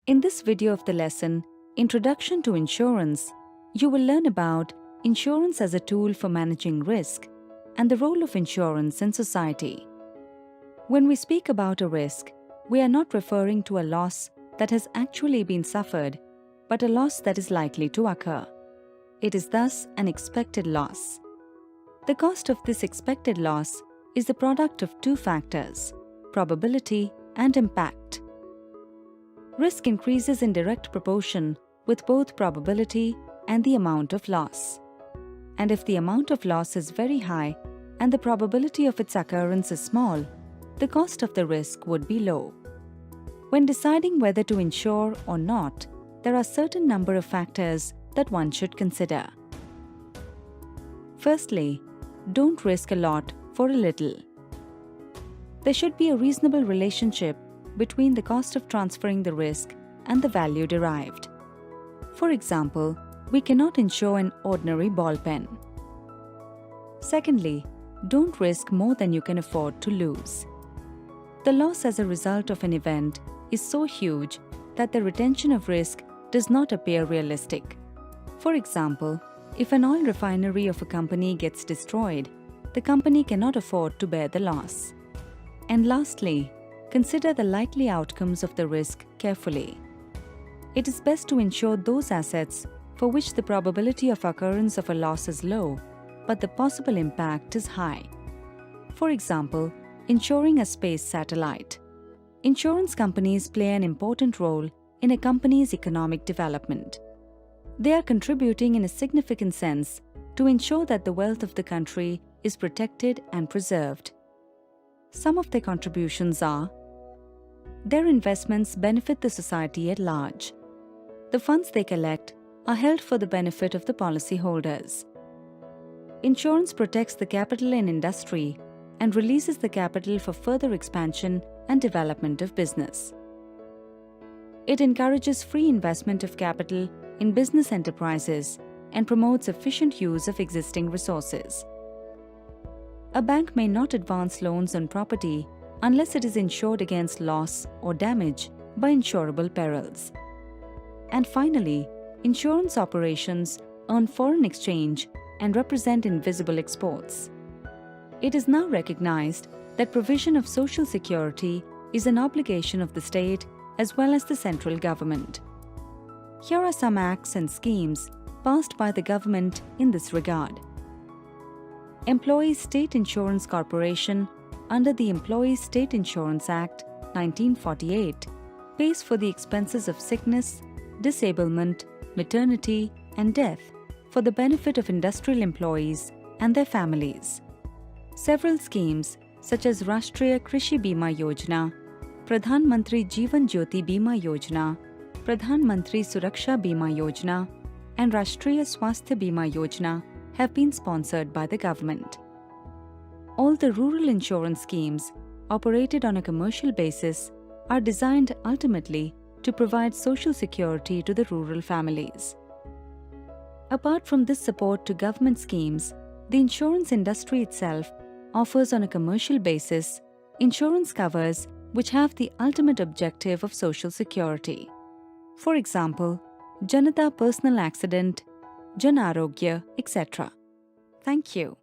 In this video of the lesson, Introduction to Insurance, you will learn about insurance as a tool for managing risk and the role of insurance in society. When we speak about a risk, we are not referring to a loss that has actually been suffered, but a loss that is likely to occur. It is thus an expected loss. The cost of this expected loss is the product of two factors, probability and impact. Risk increases in direct proportion with both probability and the amount of loss. And if the amount of loss is very high and the probability of its occurrence is small, the cost of the risk would be low. When deciding whether to insure or not, there are certain number of factors that one should consider. Firstly, don't risk a lot for a little. There should be a reasonable relationship between the cost of transferring the risk and the value derived. For example, we cannot insure an ordinary ball pen. Secondly, don't risk more than you can afford to lose. The loss as a result of an event is so huge that the retention of risk does not appear realistic. For example, if an oil refinery of a company gets destroyed, the company cannot afford to bear the loss. And lastly, consider the likely outcomes of the risk carefully. It is best to insure those assets for which the probability of occurrence of a loss is low, but the possible impact is high. For example, insuring a space satellite. Insurance companies play an important role in a company's economic development. They are contributing in a significant sense to ensure that the wealth of the country is protected and preserved. Some of their contributions are: their investments benefit the society at large. The funds they collect are held for the benefit of the policyholders. Insurance protects the capital in industry and releases the capital for further expansion and development of business. It encourages free investment of capital in business enterprises and promotes efficient use of existing resources. A bank may not advance loans on property unless it is insured against loss or damage by insurable perils. And finally, insurance operations earn foreign exchange and represent invisible exports. It is now recognized that provision of social security is an obligation of the state as well as the central government. Here are some acts and schemes passed by the government in this regard. Employees State Insurance Corporation, under the Employees State Insurance Act 1948, pays for the expenses of sickness, disablement, maternity, and death for the benefit of industrial employees and their families. Several schemes such as Rashtriya Krishi Bima Yojana, Pradhan Mantri Jeevan Jyoti Bima Yojana, Pradhan Mantri Suraksha Bima Yojana, and Rashtriya Swasthya Bima Yojana have been sponsored by the government. All the rural insurance schemes operated on a commercial basis are designed ultimately to provide social security to the rural families. Apart from this support to government schemes, the insurance industry itself offers on a commercial basis insurance covers which have the ultimate objective of social security. For example, Janata Personal Accident, Jan Arogya, etc. Thank you.